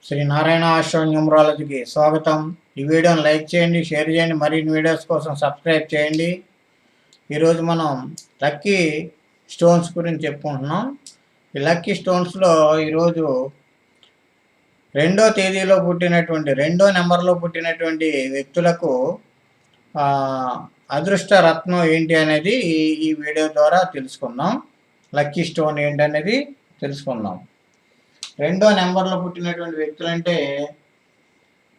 శ్రీ నారాయణ ఆశ్రమ న్యూమరాలజీకి స్వాగతం. ఈ వీడియోని లైక్ చేయండి, షేర్ చేయండి, మరిన్ని వీడియోస్ కోసం సబ్స్క్రైబ్ చేయండి. ఈరోజు మనం లక్కీ స్టోన్స్ గురించి చెప్పుకుంటున్నాం. ఈ లక్కీ స్టోన్స్లో ఈరోజు 2వ తేదీలో పుట్టినటువంటి 2వ నెంబర్లో పుట్టినటువంటి వ్యక్తులకు అదృష్ట రత్నం ఏంటి అనేది ఈ వీడియో ద్వారా తెలుసుకుందాం. లక్కీ స్టోన్ ఏంటనేది తెలుసుకుందాం. 2వ నెంబర్లో పుట్టినటువంటి వ్యక్తులు అంటే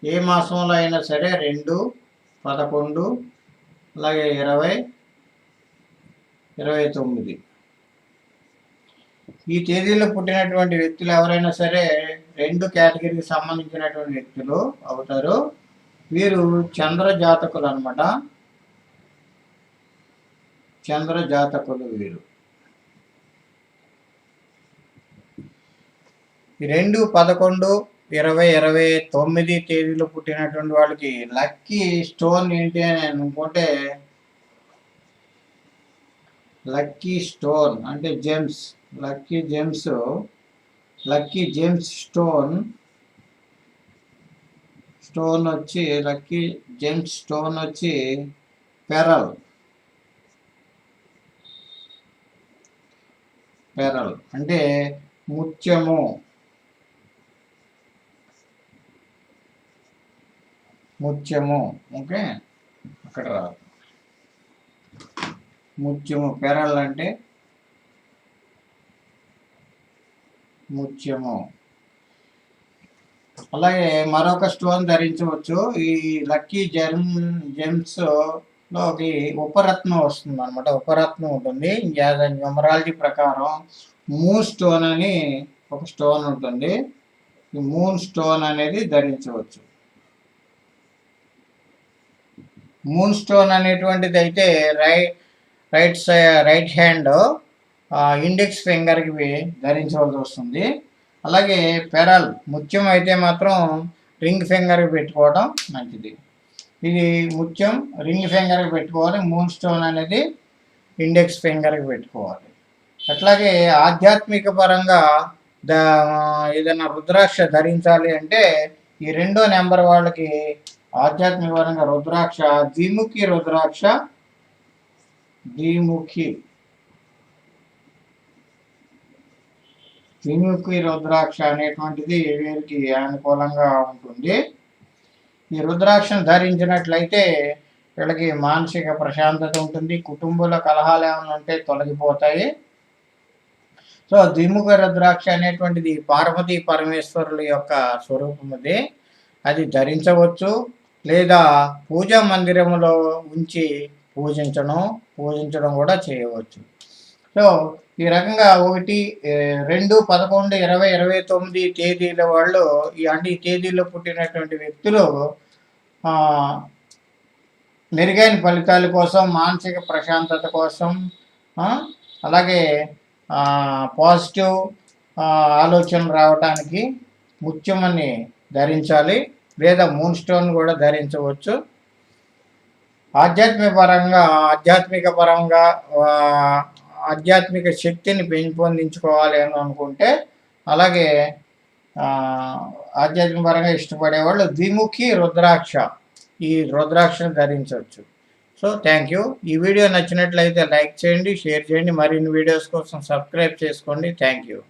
ఏ మాసంలో అయినా సరే 2, 11, అలాగే 20, 29 ఈ తేదీలో పుట్టినటువంటి వ్యక్తులు ఎవరైనా సరే 2 కేటగిరీకి సంబంధించినటువంటి వ్యక్తులు అవుతారు. వీరు చంద్ర జాతకులు అన్నమాట. చంద్ర జాతకులు వీరు. 2, 11, 20, 29 తేదీలో పుట్టినటువంటి వాళ్ళకి లక్కీ స్టోన్ ఏంటి అని అనుకుంటే, లక్కీ స్టోన్ అంటే జెమ్స్, లక్కీ జెమ్స్ స్టోన్ వచ్చి లక్కీ జెమ్స్ స్టోన్ వచ్చి పెరల్ అంటే ముత్యము. ఓకే, అక్కడ రాదు. ముత్యము, పెరల్ అంటే ముత్యము. అలాగే మరొక స్టోన్ ధరించవచ్చు. ఈ లక్కీ జెమ్స్ లోకి ఉపరత్నం వస్తుంది అనమాట. ఉపరత్నం ఉంటుంది. న్యూమరాలజీ ప్రకారం మూన్ స్టోన్ అని ఒక స్టోన్ ఉంటుంది. ఈ మూన్ స్టోన్ అనేది ధరించవచ్చు. మూన్ స్టోన్ అనేటువంటిది అయితే రైట్ హ్యాండ్ ఇండెక్స్ ఫింగర్కి ధరించవలసి వస్తుంది. అలాగే పెరల్ ముత్యం అయితే మాత్రం రింగ్ ఫింగర్కి పెట్టుకోవడం మంచిది. ఇది ముత్యం రింగ్ ఫింగర్కి పెట్టుకోవాలి. మూన్ స్టోన్ అనేది ఇండెక్స్ ఫింగర్కి పెట్టుకోవాలి. అట్లాగే ఆధ్యాత్మిక పరంగా ఏదైనా రుద్రాక్ష ధరించాలి అంటే ఈ 2వ నెంబర్ వాళ్ళకి ఆధ్యాత్మిక పరంగా రుద్రాక్ష, ద్విముఖి రుద్రాక్ష అనేటువంటిది వీరికి అనుకూలంగా ఉంటుంది. ఈ రుద్రాక్షను ధరించినట్లయితే వీళ్ళకి మానసిక ప్రశాంతత ఉంటుంది. కుటుంబంలో కలహాలు ఏమైనా ఉంటే తొలగిపోతాయి. సో ద్విముఖ రుద్రాక్ష అనేటువంటిది పార్వతీ పరమేశ్వరుల యొక్క స్వరూపం. అది ధరించవచ్చు, లేదా పూజా మందిరంలో ఉంచి పూజించడం కూడా చేయవచ్చు. సో ఈ రకంగా 1, 2, 11, 20, 29 తేదీల వాళ్ళు ఈ తేదీల్లో పుట్టినటువంటి వ్యక్తులు మెరుగైన ఫలితాల కోసం, మానసిక ప్రశాంతత కోసం, అలాగే పాజిటివ్ ఆలోచనలు రావడానికి ముత్యమని ధరించాలి, లేదా మూన్ స్టోన్ కూడా ధరించవచ్చు. ఆధ్యాత్మిక శక్తిని పెంపొందించుకోవాలి అని అనుకుంటే, అలాగే ఆధ్యాత్మిక పరంగా ఇష్టపడే వాళ్ళు ద్విముఖి ఈ రుద్రాక్షను ధరించవచ్చు. So thank you. ఈ వీడియో నచ్చినట్లయితే లైక్ చేయండి, షేర్ చేయండి, మరిన్ని వీడియోస్ కోసం సబ్స్క్రైబ్ చేసుకోండి. Thank you.